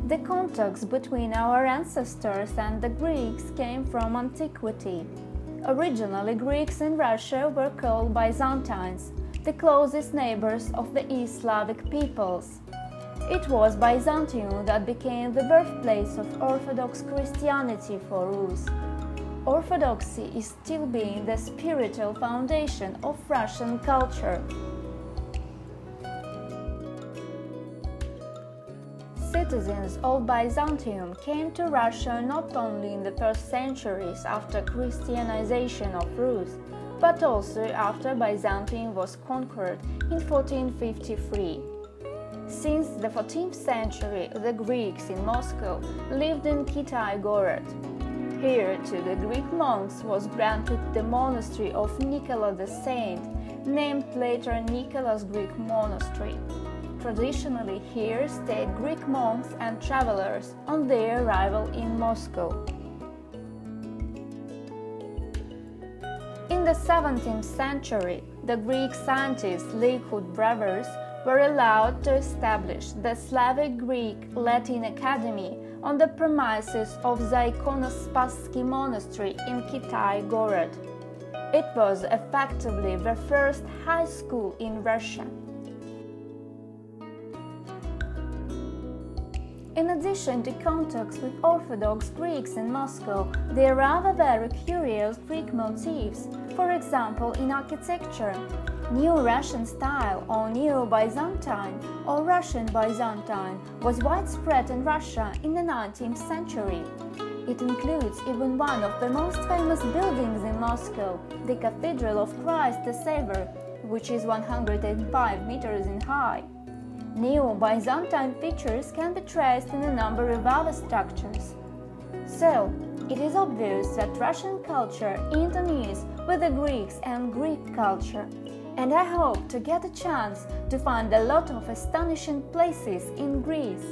The contacts between our ancestors and the Greeks came from antiquity. Originally, Greeks in Russia were called Byzantines, the closest neighbors of the East Slavic peoples. It was Byzantium that became the birthplace of Orthodox Christianity for Rus. Orthodoxy is still being the spiritual foundation of Russian culture. Citizens of Byzantium came to Russia not only in the first centuries after Christianization of Rus, but also after Byzantium was conquered in 1453. Since the 14th century, the Greeks in Moscow lived in Kitai-Gorod. Here, to the Greek monks was granted the monastery of Nikolo the Saint, named later Nicholas Greek Monastery. Traditionally, here stayed Greek monks and travelers on their arrival in Moscow. In the 17th century, the Greek scientists Likud brothers were allowed to establish the Slavic-Greek-Latin Academy on the premises of the Ikonospassky Monastery in Kitai-Gorod. It was effectively the first high school in Russia. In addition to contacts with Orthodox Greeks in Moscow, there are the very curious Greek motifs, for example in architecture. New Russian style or Neo-Byzantine or Russian Byzantine was widespread in Russia in the 19th century. It includes even one of the most famous buildings in Moscow, the Cathedral of Christ the Savior, which is 105 meters in height. Neo-Byzantine features can be traced in a number of other structures. So, it is obvious that Russian culture intervenes with the Greeks and Greek culture, and I hope to get a chance to find a lot of astonishing places in Greece.